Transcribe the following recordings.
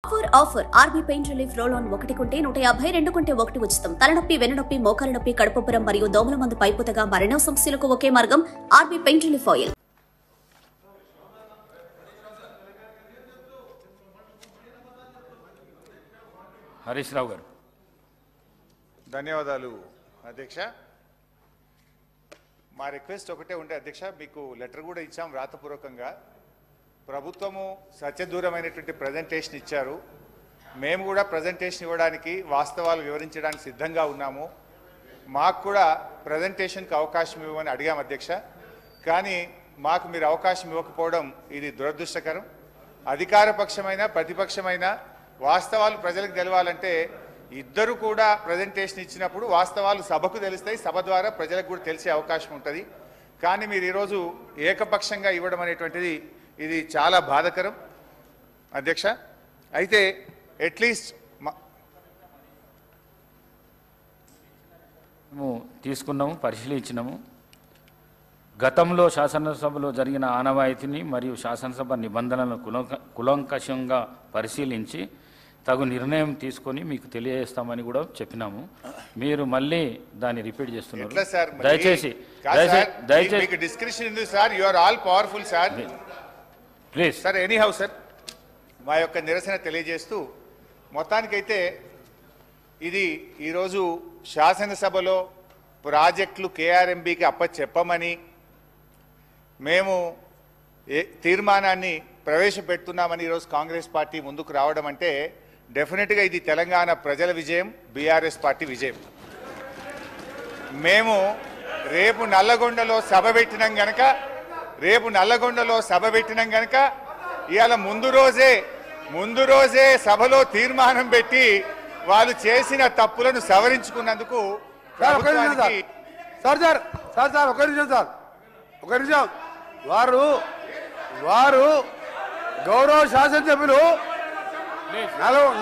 Offer RB pain relief roll on 1 కొంటే 150, 2 కొంటే 1 ఉచితం. తలనొప్పి, వెన్నునొప్పి, మోకాల నొప్పి, కడుపుబ్బరం మరియు దోమల మందు పైపుతగా మరెన్నో సమస్యలకు ఒకే మార్గం RB pain relief oil. Harish Rao garu. ధన్యవాదాలు అధ్యక్ష. మా రిక్వెస్ట్ ఒకటే ఉండే అధ్యక్ష, మీకు లెటర్ కూడా ఇచ్చాం రాతపూర్వకంగా. ప్రభుత్వము సత్యదూరమైనటువంటి ప్రజెంటేషన్ ఇచ్చారు. మేము కూడా ప్రజెంటేషన్ ఇవ్వడానికి, వాస్తవాలు వివరించడానికి సిద్ధంగా ఉన్నాము. మాకు కూడా ప్రజెంటేషన్కి అవకాశం ఇవ్వమని అడిగాం అధ్యక్ష. కానీ మాకు మీరు అవకాశం ఇవ్వకపోవడం ఇది దురదృష్టకరం. అధికార పక్షమైన ప్రతిపక్షమైన వాస్తవాలు ప్రజలకు తెలవాలంటే ఇద్దరు కూడా ప్రజెంటేషన్ ఇచ్చినప్పుడు వాస్తవాలు సభకు తెలుస్తాయి, సభ ద్వారా ప్రజలకు కూడా తెలిసే అవకాశం ఉంటుంది. కానీ మీరు ఈరోజు ఏకపక్షంగా ఇవ్వడం అనేటువంటిది ఇది చాలా బాధాకరం అధ్యక్ష. అయితే అట్లీస్ట్ మేము తీసుకున్నాము, పరిశీలించినాము. గతంలో శాసనసభలో జరిగిన ఆనవాయితీని మరియు శాసనసభ నిబంధనలను కులంకషంగా పరిశీలించి తగు నిర్ణయం తీసుకొని మీకు తెలియజేస్తామని కూడా చెప్పినాము. మీరు మళ్ళీ దాన్ని రిపీట్ చేస్తున్నారు. దయచేసి డిస్కషన్ ఉంది sir. You are all powerful sir. Please sir, anyhow sir, మా యొక్క నిరసన తెలియజేస్తూ మొత్తానికైతే ఇది ఈరోజు శాసనసభలో ప్రాజెక్టులు కేఆర్ఎంబీకి అప్పచెప్పమని మేము తీర్మానాన్ని ప్రవేశపెడుతున్నామని ఈరోజు కాంగ్రెస్ పార్టీ ముందుకు రావడం అంటే డెఫినెట్గా ఇది తెలంగాణ ప్రజల విజయం, బీఆర్ఎస్ పార్టీ విజయం. మేము రేపు నల్లగొండలో సభ పెట్టినాం గనక ఇవాళ ముందు రోజే సభలో తీర్మానం పెట్టి వాళ్ళు చేసిన తప్పులను సవరించుకున్నందుకు ఒక నిమిషం వారు గౌరవ శాసనసభ్యులు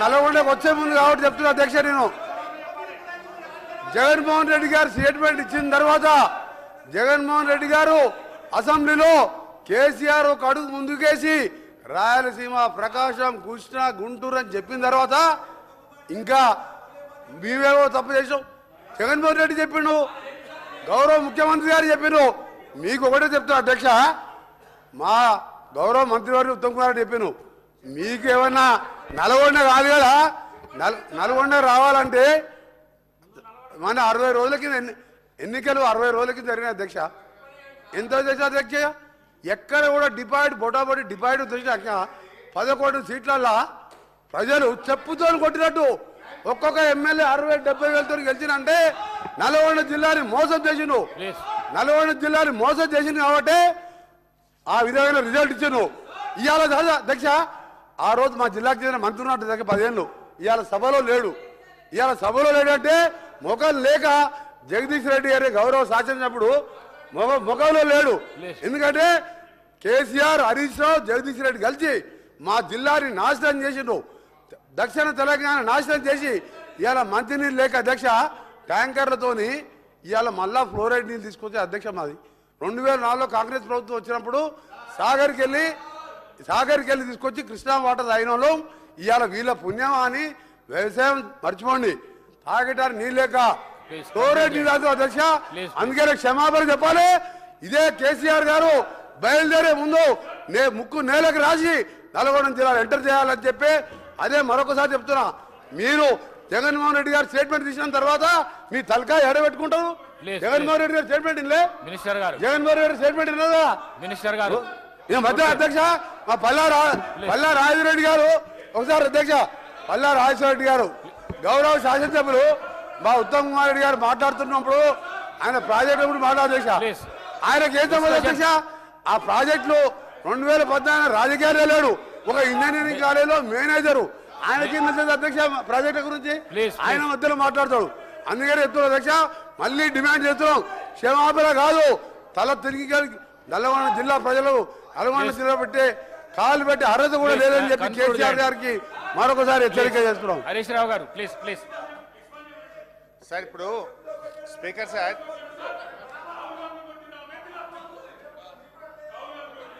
నల్గొండకు వచ్చే ముందు కాబట్టి చెప్తున్నా అధ్యక్ష. నేను జగన్మోహన్ రెడ్డి గారు స్టేట్మెంట్ ఇచ్చిన తర్వాత జగన్మోహన్ రెడ్డి గారు అసెంబ్లీలో కేసీఆర్ ఒక అడుగు ముందుకేసి రాయలసీమ, ప్రకాశం, కృష్ణా, గుంటూరు అని చెప్పిన తర్వాత ఇంకా మేమేవో తప్పు చేసాం. జగన్మోహన్ రెడ్డి చెప్పిండు, గౌరవ ముఖ్యమంత్రి గారు చెప్పిండు. మీకు ఒకటే చెప్తున్నా అధ్యక్ష, మా గౌరవ మంత్రివారు ఉత్తమ్ కుమార్ రెడ్డి చెప్పాను, మీకు ఏమన్నా నల్గొండ కాదు కదా, నల్గొండ రావాలంటే మన 60 రోజుల కింద ఎన్నికలు 60 రోజుల కింద జరిగిన అధ్యక్ష. ఎంత చేసా అధ్యక్ష? ఎక్కడ కూడా బొటాబొటి డిపాయిడ్ తెచ్చినాక 11 సీట్లల్లో ప్రజలు చెప్పుతో కొట్టినట్టు ఒక్కొక్క ఎమ్మెల్యే 60-70 వేలతో గెలిచినంటే నల్గొండ జిల్లాని మోసం చేసిండు. కాబట్టి ఆ విధమైన రిజల్ట్ ఇచ్చాను. ఇవాళ అధ్యక్ష, ఆ రోజు మా జిల్లాకు చెందిన మంత్రి ఉన్నట్టు దగ్గర 10 ఏళ్ళు ఇవాళ సభలో లేడు అంటే మొఖం లేక జగదీష్ రెడ్డి గారి గౌరవ శాసనప్పుడు ముఖంలో లేడు. ఎందుకంటే కేసీఆర్, హరీష్ రావు, జగదీష్ రెడ్డి కలిసి మా జిల్లాని నాశనం చేసిండు. దక్షిణ తెలంగాణ నాశనం చేసి ఇవాళ మంచినీళ్ళు లేక అధ్యక్ష ట్యాంకర్లతోని ఇవాళ మళ్ళా ఫ్లోరైడ్ నీళ్ళు తీసుకొచ్చే అధ్యక్ష మాది 2004లో కాంగ్రెస్ ప్రభుత్వం వచ్చినప్పుడు సాగర్కి వెళ్ళి తీసుకొచ్చి కృష్ణా వాటర్ తాగిన వాళ్ళు ఇవాళ వీళ్ళ పుణ్యమా అని వ్యవసాయం మర్చిపోండి. తాగటానికి నీళ్ళు లేక ఫ్లోరైడ్ నీళ్ళు అధ్యక్ష. అందుకనే క్షమాపణ చెప్పాలి. ఇదే కేసీఆర్ గారు బయలుదేరే ముందు ముక్కు నేలకు రాసి నల్గొండ జిల్లాలో ఎంటర్ చేయాలని చెప్పి అదే మరొకసారి చెప్తున్నా. మీరు జగన్మోహన్ రెడ్డి గారు స్టేట్మెంట్ తీసిన తర్వాత మీ తలకాయ ఎడబెట్టుకుంటారు. జగన్మోహన్ రెడ్డి గారు స్టేట్మెంట్ ఇల్లే, జగన్మోహన్ రెడ్డి స్టేట్మెంట్ ఇల్లదా మినిస్టర్ గారు? మధ్య అధ్యక్ష మా పల్లా రాజరెడ్డి గారు ఒకసారి అధ్యక్ష పల్లా రాజరెడ్డి గారు గౌరవ శాసనసభ్యులు మా ఉత్తమ్ కుమార్ రెడ్డి గారు మాట్లాడుతున్నప్పుడు ఆయన ప్రాజెక్టు గురించి మాట్లాడేక్ష ఆయనకి ఏం సంబంధం అధ్యక్ష? ఆ ప్రాజెక్టులు 2014 రాజకీయాలు లేడు, ఒక ఇంజనీరింగ్ కాలేజీలో మేనేజరు ఆయనకి అధ్యక్ష ప్రాజెక్టు గురించి ఆయన మధ్యలో మాట్లాడతాడు. అందుకని చెప్తున్నాం అధ్యక్ష, మళ్ళీ డిమాండ్ చేస్తున్నాం. క్షమాపణ కాదు, తల తిరిగి నల్గొండ జిల్లా ప్రజలు నల్గొండ జిల్లా పెట్టి కాలు పెట్టి అర్హత కూడా లేదని చెప్పి కేసీఆర్ గారికి మరొకసారి హెచ్చరిక చేస్తున్నాం. హరీష్ రావు గారు ప్లీజ్. సార్, ఇప్పుడు స్పీకర్ సార్,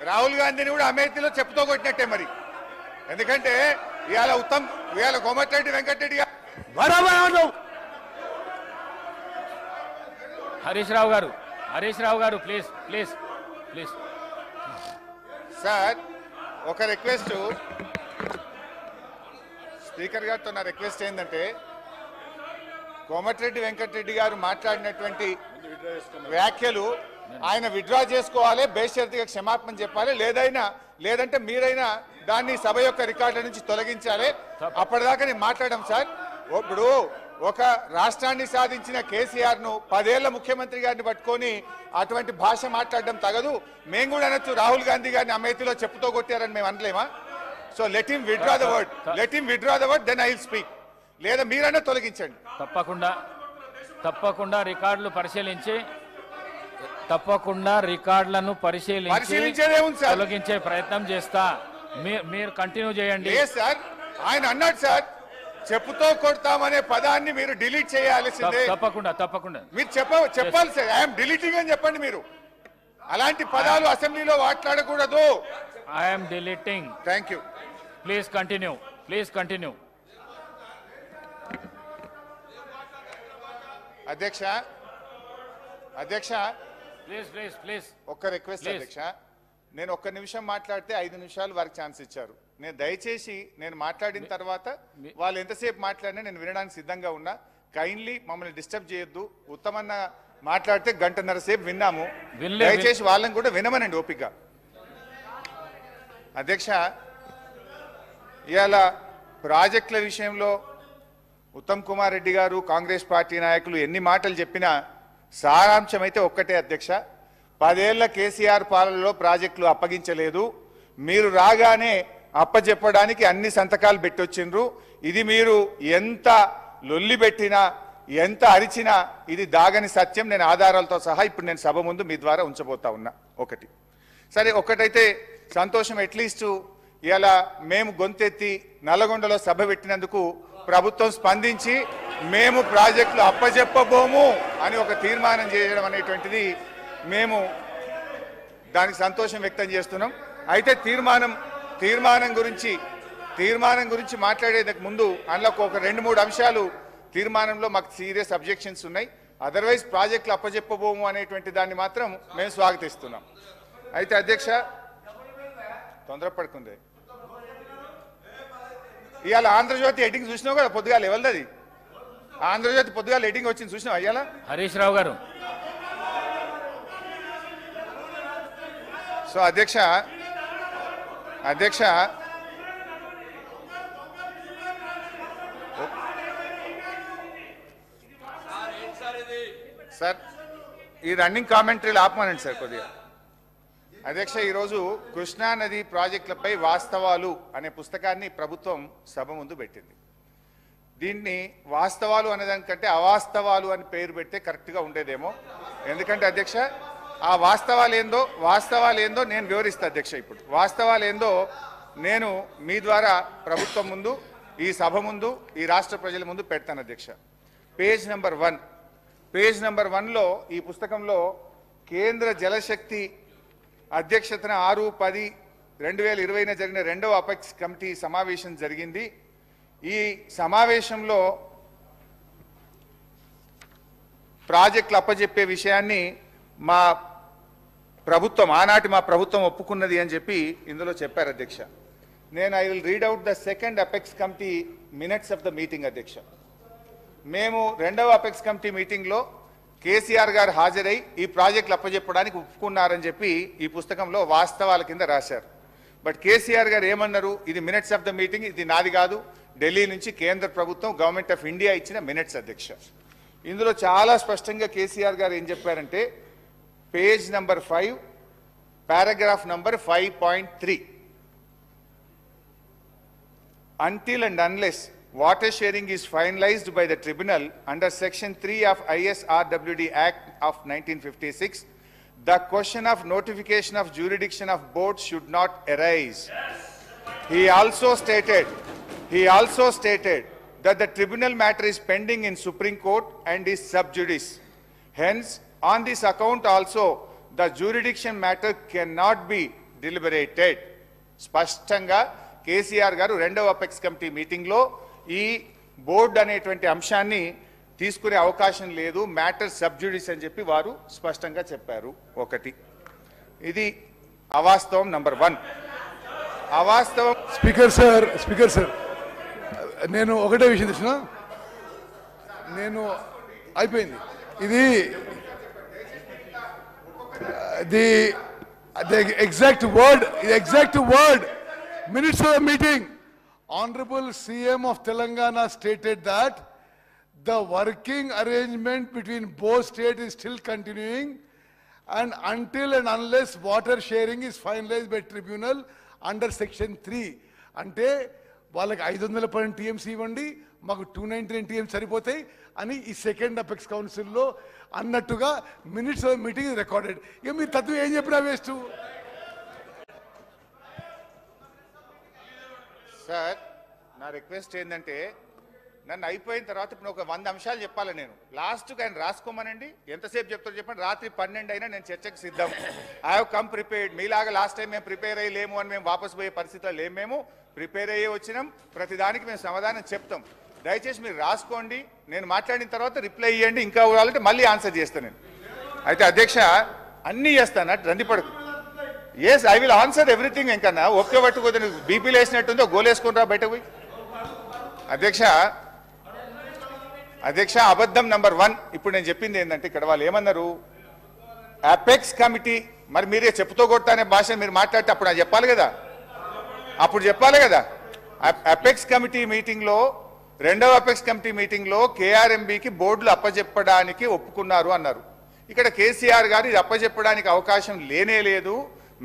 రాహుల్ గాంధీని కూడా అమేథీలో చెప్పుతో కొట్టినట్టే మరి. ఎందుకంటే ఇవాళ కోమటిరెడ్డి వెంకటరెడ్డి గారు బరాబర్ అంటావు. హరీష్ రావు గారు ప్లీజ్ ప్లీజ్ ప్లీజ్. సార్ ఒక రిక్వెస్ట్, స్పీకర్ గారితో నా రిక్వెస్ట్ ఏంటంటే కోమటిరెడ్డి వెంకటరెడ్డి గారు మాట్లాడినటువంటి వ్యాఖ్యలు ఆయన విత్డ్రా చేసుకోవాలి, బేషరతుగా క్షమాపణ చెప్పాలి, లేదంటే మీరైనా దాన్ని సభ యొక్క రికార్డుల నుంచి తొలగించాలి. అప్పటిదాకా నేను మాట్లాడడం సార్. ఇప్పుడు ఒక రాష్ట్రాన్ని సాధించిన కేసీఆర్ ను 10 ఏళ్ల ముఖ్యమంత్రి గారిని పట్టుకొని అటువంటి భాష మాట్లాడడం తగదు. మేము కూడా అనొచ్చు, రాహుల్ గాంధీ గారిని అమేథీలో చెప్పుతో కొట్టారని మేము అనలేమా? So let him withdraw the word, then I will speak. లేదా మీరైనా తొలగించండి. తప్పకుండా రికార్డులను పరిశీలించేదే ఉంది సార్. తొలగించే ప్రయత్నం చేస్తా. మీరు కంటిన్యూ చేయండి. లేదు సార్, ఆయన అన్నాడు సార్, చెప్పుతో కొడతామనే పదాన్ని మీరు డిలీట్ చేయాల్సిందే. తప్పకుండా మీరు చెప్పాలి సార్. ఐఎమ్ డిలీటింగ్ అని చెప్పండి. మీరు అలాంటి పదాలు అసెంబ్లీలో మాట్లాడకూడదు. I'm deleting. Thank you. Please continue. అధ్యక్ష ప్లీజ్ ఒక్క రిక్వెస్ట్ అధ్యక్ష. నేను ఒక్క నిమిషం మాట్లాడితే 5 నిమిషాలు వారికి ఛాన్స్ ఇచ్చారు. దయచేసి నేను మాట్లాడిన తర్వాత వాళ్ళు ఎంతసేపు మాట్లాడినా నేను వినడానికి సిద్ధంగా ఉన్నా. కైండ్లీ మమ్మల్ని డిస్టర్బ్ చేయొద్దు. ఉత్తమన్న మాట్లాడితే 1.5 గంటల సేపు విన్నాము. దయచేసి వాళ్ళని కూడా వినమనండి ఓపిక. అధ్యక్ష, ఇవాళ ప్రాజెక్టుల విషయంలో ఉత్తమ్ కుమార్ రెడ్డి గారు, కాంగ్రెస్ పార్టీ నాయకులు ఎన్ని మాటలు చెప్పినా సారాంశం అయితే ఒక్కటే అధ్యక్ష. 10 ఏళ్ల కేసీఆర్ పాలనలో ప్రాజెక్టులు అప్పగించలేదు. మీరు రాగానే అప్పచెప్పడానికి అన్ని సంతకాలు పెట్టొచ్చిండ్రు. ఇది మీరు ఎంత లొల్లి పెట్టినా, ఎంత అరిచినా ఇది దాగని సత్యం. నేను ఆధారాలతో సహా ఇప్పుడు నేను సభ ముందు మీ ద్వారా ఉంచబోతా ఉన్నా. సరే, ఒక్కటైతే సంతోషం. అట్లీస్ట్ ఇలా మేము గొంతెత్తి నల్లగొండలో సభ పెట్టినందుకు ప్రభుత్వం స్పందించి మేము ప్రాజెక్టులు అప్పచెప్పబోము అని ఒక తీర్మానం చేయడం అనేటువంటిది మేము దానికి సంతోషం వ్యక్తం చేస్తున్నాం. అయితే తీర్మానం గురించి మాట్లాడేందుకు ముందు అందులో ఒక 2-3 అంశాలు తీర్మానంలో మాకు సీరియస్ అబ్జెక్షన్స్ ఉన్నాయి. అదర్వైజ్ ప్రాజెక్టులు అప్పచెప్పబోము అనేటువంటి దాన్ని మాత్రం మేము స్వాగతిస్తున్నాం. అయితే అధ్యక్ష, తొందరపడుకుంది. ఇవాళ ఆంధ్రజ్యోతి ఎడ్డింగ్ చూసినావు కదా పొద్దుగాల. ఎవరిది ఆంధ్రజ్యోతి పొద్దుగాల ఎడ్డింగ్ వచ్చింది చూసినావు ఇవాళ? హరీష్ రావు గారు. సో అధ్యక్ష సార్, ఈ రన్నింగ్ కామెంటరీలు ఆపమనండి సార్ కొద్దిగా. అధ్యక్ష, ఈరోజు కృష్ణా నది ప్రాజెక్టులపై వాస్తవాలు అనే పుస్తకాన్ని ప్రభుత్వం సభ ముందు పెట్టింది. దీన్ని వాస్తవాలు అనేదానికంటే అవాస్తవాలు అని పేరు పెడితే కరెక్ట్గా ఉండేదేమో. ఎందుకంటే అధ్యక్ష, ఆ వాస్తవాలు ఏందో నేను వివరిస్తా అధ్యక్ష. ఇప్పుడు వాస్తవాలు ఏందో నేను మీ ద్వారా ప్రభుత్వం ముందు, ఈ సభ ముందు, ఈ రాష్ట్ర ప్రజల ముందు పెడతాను అధ్యక్ష. పేజ్ నెంబర్ 1లో ఈ పుస్తకంలో కేంద్ర జలశక్తి అధ్యక్షతన 6/10/2020 జరిగిన 2వ అపెక్స్ కమిటీ సమావేశం జరిగింది. ఈ సమావేశంలో ప్రాజెక్టులు అప్పజెప్పే విషయాన్ని ఆనాటి మా ప్రభుత్వం ఒప్పుకున్నది అని చెప్పి ఇందులో చెప్పారు అధ్యక్ష. I will read out the second apex committee minutes of the meeting అధ్యక్ష. మేము 2వ అపెక్స్ కమిటీ మీటింగ్లో కేసీఆర్ గారు హాజరై ఈ ప్రాజెక్టులు అప్పజెప్పడానికి ఒప్పుకున్నారని చెప్పి ఈ పుస్తకంలో వాస్తవాల కింద రాశారు. బట్ కేసీఆర్ గారు ఏమన్నారు? ఇది మినిట్స్ ఆఫ్ ద మీటింగ్, ఇది నాది కాదు, ఢిల్లీ నుంచి కేంద్ర ప్రభుత్వం, గవర్నమెంట్ ఆఫ్ ఇండియా ఇచ్చిన మినిట్స్ అధ్యక్ష. ఇందులో చాలా స్పష్టంగా కేసీఆర్ గారు ఏం చెప్పారంటే, page number 5 paragraph number 5.3, until and unless water sharing is finalized by the tribunal under section 3 of ISRWD Act of 1956, the question of notification of jurisdiction of board should not arise. He also stated that the tribunal matter is pending in Supreme Court and is sub judice. Hence, on this account also, the jurisdiction matter cannot be deliberated. స్పష్టంగా కేసీఆర్ గారు రెండవ apex committee మీటింగ్లో ఈ board అనేటువంటి అంశాన్ని తీసుకునే అవకాశం లేదు, మ్యాటర్ సబ్జుడిస్ అని చెప్పి వారు స్పష్టంగా చెప్పారు. ఒకటి ఇది అవాస్తవం. నంబర్ 1 అవాస్తవం. స్పీకర్ సార్ నేను ఒకటే విషయం తెలిసిన, నేను అయిపోయింది ఇది the exact word minutes of the meeting. Honorable CM of Telangana stated that the working arrangement between both states is still continuing, and until and unless water sharing is finalized by tribunal under section 3. అంటే వాళ్ళకి 512 TMC ఇవ్వండి, మాకు 299 TM సరిపోతాయి అని ఈ second apex కౌన్సిల్లో అన్నట్టుగా minutes of meeting recorded. ఇక మీరు తత్వం ఏం చెప్పినా వేస్ట్. సార్ నా రిక్వెస్ట్ ఏంటంటే నన్ను అయిపోయిన తర్వాత ఇప్పుడు ఒక 100 అంశాలు చెప్పాలి. నేను లాస్ట్కి ఆయన రాసుకోమనండి, ఎంతసేపు చెప్తారో చెప్పండి. రాత్రి 12 అయినా నేను చర్చకు సిద్ధం. I have come prepared. మీలాగా లాస్ట్ టైం మేము ప్రిపేర్ అయ్యి లేము అని మేము వాపసు పోయే పరిస్థితిలో లేము. మేము ప్రిపేర్ అయ్యే వచ్చినాం, ప్రతిదానికి మేము సమాధానం చెప్తాం. దయచేసి మీరు రాసుకోండి, నేను మాట్లాడిన తర్వాత రిప్లై ఇవ్వండి. ఇంకా కావాలంటే మళ్ళీ ఆన్సర్ చేస్తాను నేను. అయితే అధ్యక్ష అన్నీ చేస్తాను, రందిపడకు. Yes, I will answer everything. ఇంకన్నా ఒకే పట్టుకోదు, నువ్వు బీపీలు వేసినట్టుందో గోలేసుకుని రా బయటకు పోయి. అధ్యక్ష అబద్ధం నంబర్ 1. ఇప్పుడు నేను చెప్పింది ఏంటంటే ఇక్కడ వాళ్ళు ఏమన్నారు, అపెక్స్ కమిటీ, మరి మీరే చెప్పుతో కొడతానే భాష మీరు మాట్లాడితే అప్పుడు నాకు చెప్పాలి కదా, అపెక్స్ కమిటీ మీటింగ్లో, రెండవ అపెక్స్ కమిటీ మీటింగ్లో కేఆర్ఎంబీకి బోర్డులు అప్పజెప్పడానికి ఒప్పుకున్నారు అన్నారు. ఇక్కడ కేసీఆర్ గారు ఇది అప్పజెప్పడానికి అవకాశం లేనే లేదు,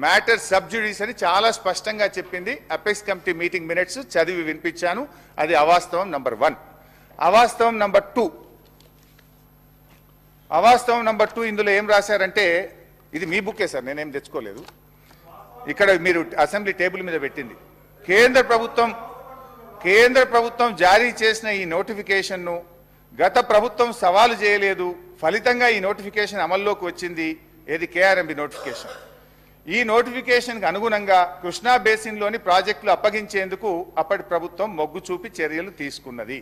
మ్యాటర్ సబ్జుడిస్ అని చాలా స్పష్టంగా చెప్పింది. అపెక్స్ కమిటీ మీటింగ్ మినిట్స్ చదివి వినిపించాను. అది అవాస్తవం నంబర్ 1. అవాస్తవం నంబర్ 2 ఇందులో ఏం రాశారంటే, ఇది మీ బుక్కే సార్, నేనేం తెచ్చుకోలేదు. ఇక్కడ మీరు అసెంబ్లీ టేబుల్ మీద పెట్టింది. కేంద్ర ప్రభుత్వం జారీ చేసిన ఈ నోటిఫికేషన్ను గత ప్రభుత్వం సవాలు చేయలేదు, ఫలితంగా ఈ నోటిఫికేషన్ అమల్లోకి వచ్చింది. ఏది కేఆర్ఎంబీ నోటిఫికేషన్. ఈ నోటిఫికేషన్కి అనుగుణంగా కృష్ణా బేసిన్లోని ప్రాజెక్టులు అప్పగించేందుకు అప్పటి ప్రభుత్వం మొగ్గు చూపి చర్యలు తీసుకున్నది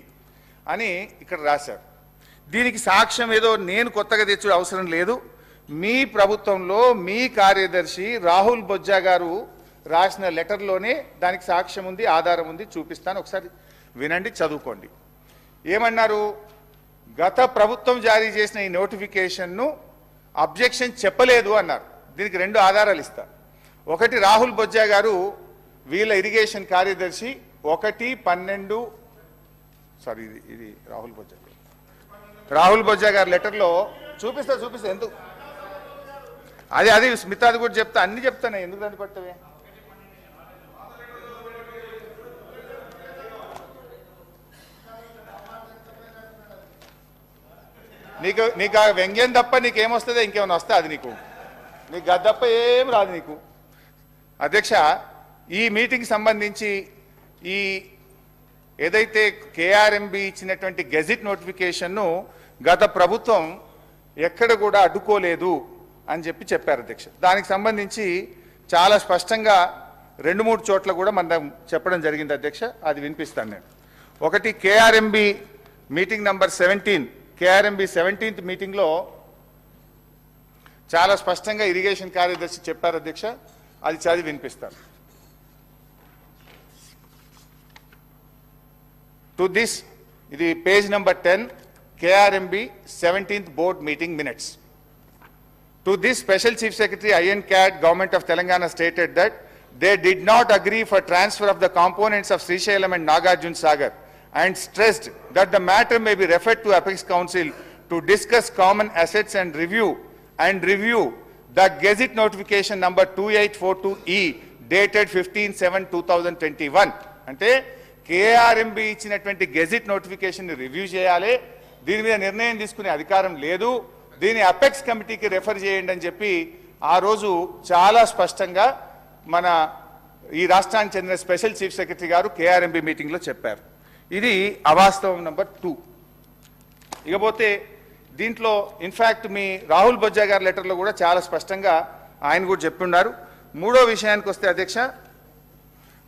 అని ఇక్కడ రాశారు. దీనికి సాక్ష్యం ఏదో నేను కొత్తగా తెచ్చే అవసరం లేదు. మీ ప్రభుత్వంలో మీ కార్యదర్శి రాహుల్ బొజ్జా గారు రాసిన లెటర్లోనే దానికి సాక్ష్యం ఉంది, ఆధారం ఉంది, చూపిస్తాను. ఒకసారి వినండి, చదువుకోండి. ఏమన్నారు, గత ప్రభుత్వం జారీ చేసిన ఈ నోటిఫికేషన్ను అబ్జెక్షన్ చెప్పలేదు అన్నారు. దీనికి 2 ఆధారాలు ఇస్తా. ఒకటి, రాహుల్ బొజ్జా గారు వీళ్ళ ఇరిగేషన్ కార్యదర్శి 1/12 సారీ ఇది రాహుల్ బొజ్జా గారి లెటర్లో చూపిస్తా ఎందుకు అది స్మితాది కూడా చెప్తా, అన్ని చెప్తాను, ఎందుకు దాన్ని పట్టవే. నీకు ఆ వ్యంగ్యం తప్ప నీకేమొస్తుందో ఇంకేమైనా వస్తా, అది నీకు గది తప్ప ఏం రాదు నీకు. అధ్యక్ష, ఈ మీటింగ్ సంబంధించి ఈ ఏదైతే కేఆర్ఎంబీ ఇచ్చినటువంటి గెజిట్ నోటిఫికేషన్ను గత ప్రభుత్వం ఎక్కడ కూడా అడ్డుకోలేదు అని చెప్పారు అధ్యక్ష. దానికి సంబంధించి చాలా స్పష్టంగా 2-3 చోట్ల కూడా మనం చెప్పడం జరిగింది అధ్యక్ష. అది వినిపిస్తాను నేను. ఒకటి, KRMB meeting number 17, KRMB 17th మీటింగ్లో చాలా స్పష్టంగా ఇరిగేషన్ కార్యదర్శి చెప్పారు అధ్యక్ష. అది చదివి వినిపిస్తాను. టు దిస్, ఇది page number 10, KRMB 17th board meeting minutes. To this, Special Chief Secretary IN CAD, Government of Telangana stated that they did not agree for transfer of the components of Srisailam and Nagarjun Sagar and stressed that the matter may be referred to Apex Council to discuss common assets and review the Gazette notification number 2842E dated 15/7/2021. అంటే KRMB ఇచ్చినటువంటి gazette notification review చేయాలి, దీని మీద నిర్ణయం తీసుకునే అధికారం లేదు, దీని అపెక్స్ కమిటీకి రెఫర్ చేయండి అని చెప్పి ఆ రోజు చాలా స్పష్టంగా మన ఈ రాష్ట్రానికి చెందిన స్పెషల్ చీఫ్ సెక్రటరీ గారు కేఆర్ఎంబీ మీటింగ్లో చెప్పారు. ఇది అవాస్తవం నంబర్ 2. ఇకపోతే దీంట్లో ఇన్ఫ్యాక్ట్ మీ రాహుల్ బొజ్జా గారి లెటర్లో కూడా చాలా స్పష్టంగా ఆయన కూడా చెప్పున్నారు. 3వ విషయానికి వస్తే అధ్యక్ష,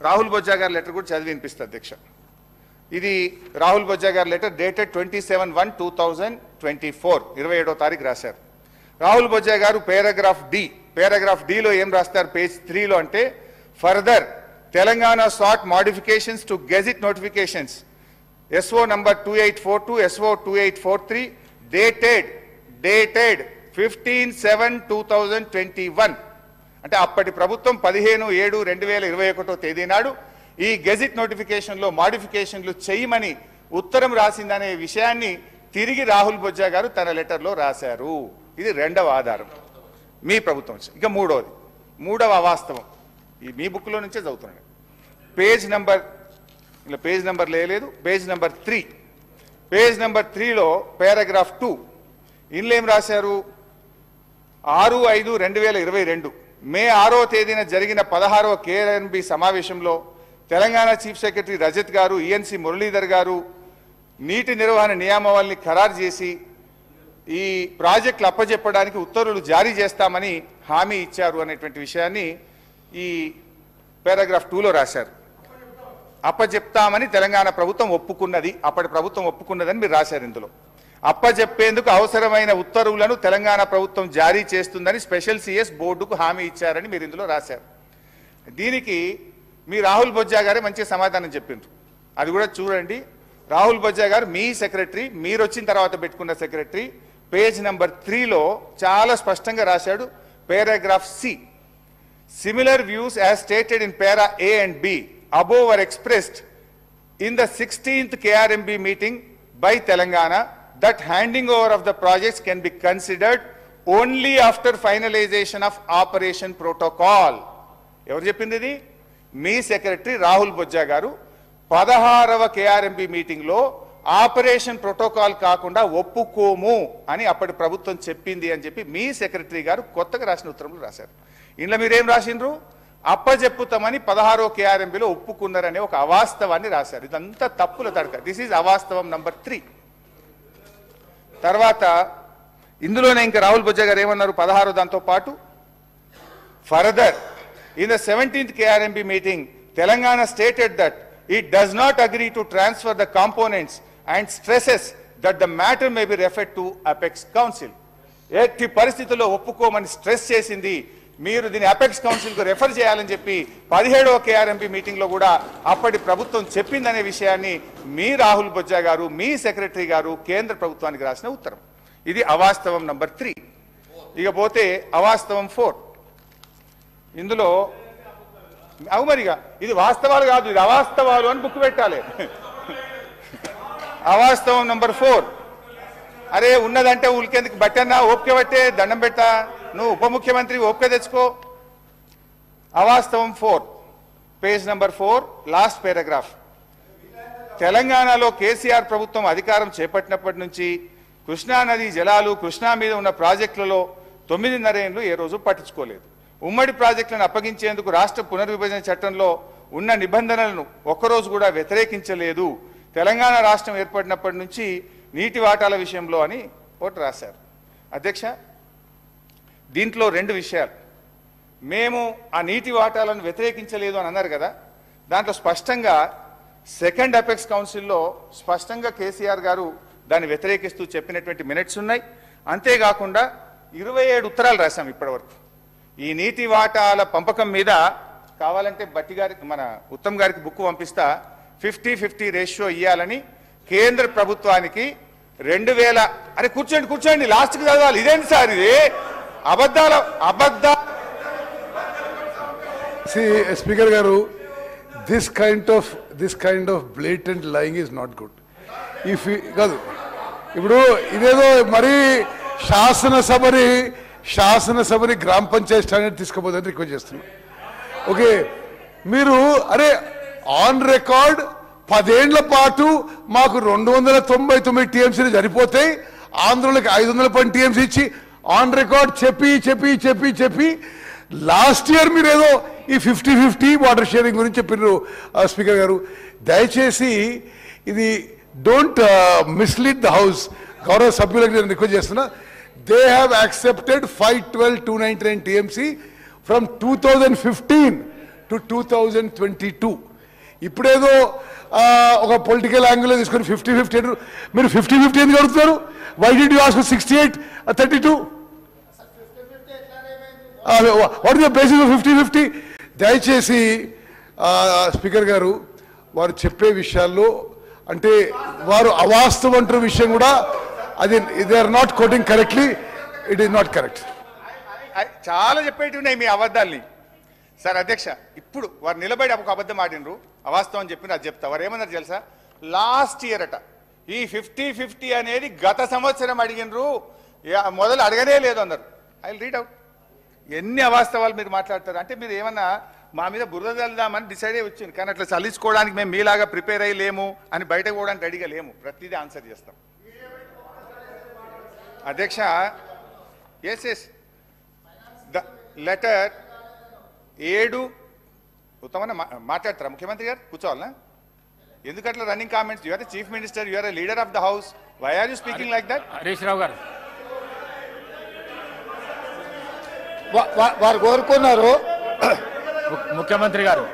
రాహుల్ బొజ్జా గారి లెటర్ కూడా చదివి వినిపిస్తుంది అధ్యక్ష. ఇది రాహుల్ బొజ్జా గారి లెటర్ డేటెడ్ 27/1/2024 27వ తారీఖు రాశారు. రాహుల్ బొజ్జా గారు పారాగ్రాఫ్ డిలో ఏం రాస్తారు పేజ్ 3లో అంటే further Telangana sought modifications to gazette notifications SO number 2842 SO 2843 dated 15/7/2021 అంటే అప్పటి ప్రభుత్వం 15/7/2021 తేదీ నాడు ఈ గెజిట్ నోటిఫికేషన్లో మాడిఫికేషన్లు చేయమని ఉత్తరం రాసిందనే విషయాన్ని తిరిగి రాహుల్ బొజ్జా గారు తన లెటర్లో రాశారు. ఇది రెండవ ఆధారం మీ ప్రభుత్వం. ఇక మూడవ అవాస్తవం ఈ మీ బుక్లో నుంచే చదువుతున్నాను. పేజ్ నెంబర్ లేదు, పేజ్ నెంబర్ 3. పేజ్ నెంబర్ 3లో పారాగ్రాఫ్ 2 ఇందులో ఏం రాశారు? 6/5/2022 మే 6వ తేదీన జరిగిన 16వ KRNB సమావేశంలో తెలంగాణ చీఫ్ సెక్రటరీ రజత్ గారు, ఈఎన్సీ మురళీధర్ గారు నీటి నిర్వహణ నియామావళిని ఖరారు చేసి ఈ ప్రాజెక్టులు అప్పజెప్పడానికి ఉత్తర్వులు జారీ చేస్తామని హామీ ఇచ్చారు అనేటువంటి విషయాన్ని ఈ పారాగ్రాఫ్ 2లో రాశారు. అప్పజెప్తామని తెలంగాణ ప్రభుత్వం ఒప్పుకున్నది, అప్పటి ప్రభుత్వం ఒప్పుకున్నదని మీరు రాశారు. ఇందులో అప్పజెప్పేందుకు అవసరమైన ఉత్తర్వులను తెలంగాణ ప్రభుత్వం జారీ చేస్తుందని స్పెషల్ సిఎస్ బోర్డుకు హామీ ఇచ్చారని మీరు ఇందులో రాశారు. దీనికి మీ రాహుల్ బొజ్జా గారే మంచి సమాధానం చెప్పిండ్రు. అది కూడా చూడండి. రాహుల్ బొజ్జా గారు మీ సెక్రటరీ, మీరు వచ్చిన తర్వాత పెట్టుకున్న సెక్రటరీ పేజ్ నెంబర్ 3లో చాలా స్పష్టంగా రాశాడు. Paragraph C, similar views as stated in para A and B above were expressed in the 16th KRMB meeting by Telangana that handing over of the projects can be considered only after finalization of operation protocol. ఎవరు చెప్పింది ఇది? మీ secretary Rahul Bojja గారు 16వ KRMB మీటింగ్లో operation protocol కాకుండా ఒప్పుకోము అని అప్పటి ప్రభుత్వం చెప్పింది అని చెప్పి మీ సెక్రటరీ గారు కొత్తగా రాసిన ఉత్తరంలో రాశారు. ఇందులో మీరేం రాసిండ్రు? అప్పజెప్పుతామని 16వ KRMBలో ఒప్పుకున్నారనే ఒక అవాస్తవాన్ని రాశారు. ఇదంతా తప్పుల తడక. దిస్ ఈజ్ అవాస్తవం నంబర్ 3. తర్వాత ఇందులోనే ఇంకా రాహుల్ బొజ్జా గారు ఏమన్నారు? 16వ దాంతో పాటు further in the 17th KRMB meeting, Telangana stated that it does not agree to transfer the components and stresses that the matter may be referred to Apex Council. ఎట్టి పరిస్థితుల్లో ఒప్పుకోమని స్ట్రెస్ చేసింది. మీరు దీన్ని అపెక్స్ కౌన్సిల్కు రెఫర్ చేయాలని చెప్పి 17వ KRMB మీటింగ్లో కూడా అప్పటి ప్రభుత్వం చెప్పిందనే విషయాన్ని మీ రాహుల్ బొజ్జా గారు, మీ సెక్రటరీ గారు కేంద్ర ప్రభుత్వానికి రాసిన ఉత్తరం. ఇది అవాస్తవం నంబర్ 3. ఇక పోతే అవాస్తవం 4. ఇందులో మరిగా ఇది వాస్తవాలు కాదు, ఇది అవాస్తవాలు అని బుక్ పెట్టాలి. అవాస్తవం నంబర్ 4. అరే ఉన్నదంటే ఉలికేందుకు బట్టన్నా ఓపిక పట్టే దండం పెట్టా, నువ్వు ఉప ముఖ్యమంత్రి ఓపిక తెచ్చుకో. అవాస్తవం 4 పేజ్ నంబర్ 4 లాస్ట్ పారాగ్రాఫ్. తెలంగాణలో కేసీఆర్ ప్రభుత్వం అధికారం చేపట్టినప్పటి నుంచి కృష్ణానది జలాలు, కృష్ణా మీద ఉన్న ప్రాజెక్టులలో 9.5 ఏళ్లు ఏ రోజు పట్టించుకోలేదు. ఉమ్మడి ప్రాజెక్టులను అప్పగించేందుకు రాష్ట్ర పునర్విభజన చట్టంలో ఉన్న నిబంధనలను ఒక్కరోజు కూడా వ్యతిరేకించలేదు. తెలంగాణ రాష్ట్రం ఏర్పడినప్పటి నుంచి నీటి వాటాల విషయంలో అని ఒకటి రాశారు. అధ్యక్ష, దీంట్లో 2 విషయాలు. మేము ఆ నీటి వాటాలను వ్యతిరేకించలేదు అని అన్నారు కదా, దాంట్లో స్పష్టంగా సెకండ్ అపెక్స్ కౌన్సిల్లో స్పష్టంగా కేసీఆర్ గారు దాన్ని వ్యతిరేకిస్తూ చెప్పినటువంటి మినిట్స్ ఉన్నాయి. అంతేకాకుండా 27 ఉత్తరాలు రాశాం ఇప్పటివరకు. ఈ నీటి వాటాల పంపకం మీద కావాలంటే బట్టి గారికి, మన ఉత్తమ్ గారికి బుక్ పంపిస్తా. 50-50 రేషియో ఇవ్వాలని కేంద్ర ప్రభుత్వానికి 2000 అరే కూర్చోండి లాస్ట్కి చదవాలి. ఇదేంటి సార్ ఇది? అబద్ధాల స్పీకర్ గారు, this kind of blatant lying is not good. కాదు ఇప్పుడు ఇదేదో మరి శాసనసభని గ్రామ పంచాయతీ స్టాండర్డ్ తీసుకుపోదని రిక్వెస్ట్ చేస్తున్నాం. ఓకే, మీరు అరే ఆన్ రికార్డ్ 10 ఏళ్ల పాటు మాకు 299 టీఎంసీలు సరిపోతాయి, ఆంధ్రులకి 510 టీఎంసీ ఇచ్చి ఆన్ రికార్డ్ చెప్పి లాస్ట్ ఇయర్ మీరు ఏదో ఈ 50-50 వాటర్ షేరింగ్ గురించి చెప్పినారు. స్పీకర్ గారు, దయచేసి ఇది డోంట్ మిస్లీడ్ ద హౌస్. గౌరవ సభ్యులకు నేను రిక్వెస్ట్ చేస్తున్నా. They have accepted 512,299 TMC from 2015 to 2022. ఇప్పుడేదో ఒక పొలిటికల్ యాంగిల్ తీసుకొని 50-50 మీరు 50-50 ఎందుకు అడుగుతున్నారు? Why did you ask 68-32? What is the basis of 50-50? దయచేసి స్పీకర్ గారు వారు చెప్పే విషయాల్లో అంటే వారు అవాస్తవం అంటున్న విషయం కూడా అది they are not quoting correctly. It is not correct. చాలా చెప్పేటి ఉన్నాయి మీ అబద్ధాల్ని. సార్ అధ్యక్ష, ఇప్పుడు వారు నిలబడి ఒక అబద్ధం ఆడినరు, అవాస్తవం చెప్పిన అది చెప్తా. వారు ఏమన్నారు తెలుసా? లాస్ట్ ఇయర్ అట ఈ 50-50 అనేది గత సంవత్సరం అడిగినరు, మొదలు అడగనే లేదు అన్నారు. I will read out. ఎన్ని అవాస్తవాలు మీరు మాట్లాడతారు అంటే మీరు ఏమన్నా మా మీద బురద చల్దామని డిసైడ్ అయ్యి వచ్చింది. కానీ అట్లా చల్లించుకోవడానికి మేము మీలాగా ప్రిపేర్ అయ్యి లేము, అని బయటకు పోవడానికి రెడీగా లేము. ప్రతిదీ ఆన్సర్ చేస్తాం అధ్యక్ష. ఎస్ ఎస్ ద లెటర్ 7 ఉత్తమన్న మాట్లాడతారా ముఖ్యమంత్రి గారు? కూర్చోవాలనా? ఎందుకట్లా running comments? You are the chief minister, you are the leader of the house. Why are you speaking like that? Harish Rao garu వారు కోరుకున్నారు. ముఖ్యమంత్రి గారు,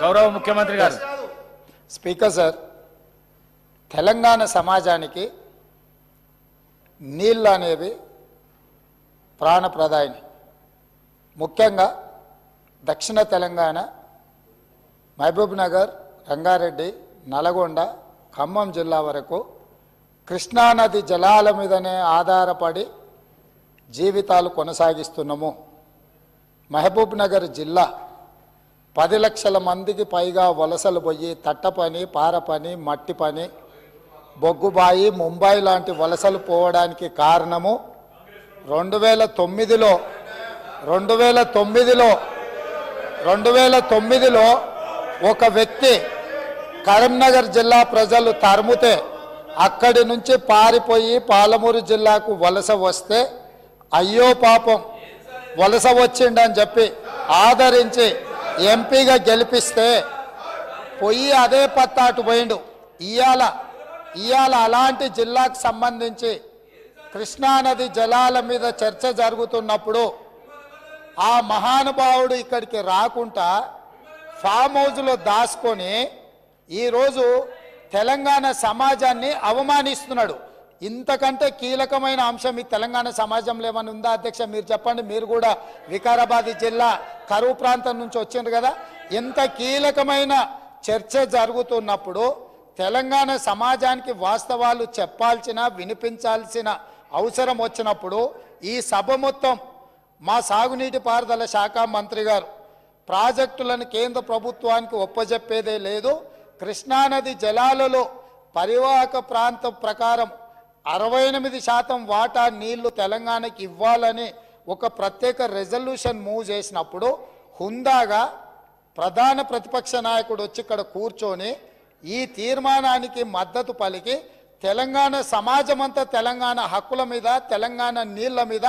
గౌరవ ముఖ్యమంత్రి గారు. స్పీకర్ సార్, తెలంగాణ సమాజానికి నీళ్ళు అనేవి ప్రాణప్రదాయిని. ముఖ్యంగా దక్షిణ తెలంగాణ, మహబూబ్ నగర్, రంగారెడ్డి, నల్గొండ, ఖమ్మం జిల్లా వరకు కృష్ణానది జలాల మీదనే ఆధారపడి జీవితాలు కొనసాగిస్తున్నాము. మహబూబ్ నగర్ జిల్లా 10 లక్షల మందికి పైగా వలసలు పోయి తట్ట పని, పార పని, మట్టి పని, బొగ్గుబాయి, ముంబై లాంటి వలసలు పోవడానికి కారణము 2009లో ఒక వ్యక్తి కరీంనగర్ జిల్లా ప్రజలు తరుముతే అక్కడి నుంచి పారిపోయి పాలమూరు జిల్లాకు వలస వస్తే అయ్యో పాపం వలస వచ్చిండని చెప్పి ఆదరించి ఎంపీగా గెలిపిస్తే పోయి అదే పత్తాటు పోయిండు. ఇవాళ అలాంటి జిల్లాకు సంబంధించి కృష్ణానది జలాల మీద చర్చ జరుగుతున్నప్పుడు ఆ మహానుభావుడు ఇక్కడికి రాకుండా ఫామ్ హౌస్లో దాచుకొని ఈరోజు తెలంగాణ సమాజాన్ని అవమానిస్తున్నాడు. ఇంతకంటే కీలకమైన అంశం ఈ తెలంగాణ సమాజంలో ఏమైనా ఉందా అధ్యక్ష? మీరు చెప్పండి. మీరు కూడా వికారాబాద్ జిల్లా కరువు ప్రాంతం నుంచి వచ్చిండ్రు కదా. ఇంత కీలకమైన చర్చ జరుగుతున్నప్పుడు తెలంగాణ సమాజానికి వాస్తవాలు చెప్పాల్సిన, వినిపించాల్సిన అవసరం వచ్చినప్పుడు ఈ సభ మొత్తం మా సాగునీటి పారుదల శాఖ మంత్రి గారు ప్రాజెక్టులను కేంద్ర ప్రభుత్వానికి ఒప్పజెప్పేదే లేదు, కృష్ణానది జలాలలో పరివాహక ప్రాంతం ప్రకారం 68% వాటా నీళ్లు తెలంగాణకి ఇవ్వాలని ఒక ప్రత్యేక రెజల్యూషన్ మూవ్ చేసినప్పుడు హుందాగా ప్రధాన ప్రతిపక్ష నాయకుడు వచ్చి ఇక్కడ కూర్చొని ఈ తీర్మానానికి మద్దతు పలికి తెలంగాణ సమాజమంతా తెలంగాణ హక్కుల మీద, తెలంగాణ నీళ్ల మీద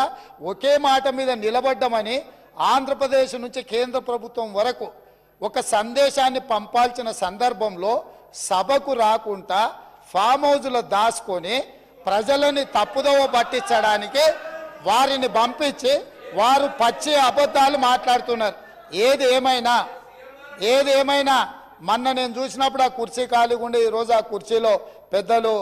ఒకే మాట మీద నిలబడ్డమని ఆంధ్రప్రదేశ్ నుంచి కేంద్ర ప్రభుత్వం వరకు ఒక సందేశాన్ని పంపాల్సిన సందర్భంలో సభకు రాకుండా ఫామ్ హౌస్లో దాచుకొని ప్రజలని తప్పుదోవ పట్టించడానికి వారిని పంపించి వారు పచ్చి అబద్ధాలు మాట్లాడుతున్నారు. ఏది ఏమైనా మొన్న నేను చూసినప్పుడు ఆ కుర్చీ ఖాళీగా ఉండే ఈరోజు ఆ కుర్చీలో పెద్దలు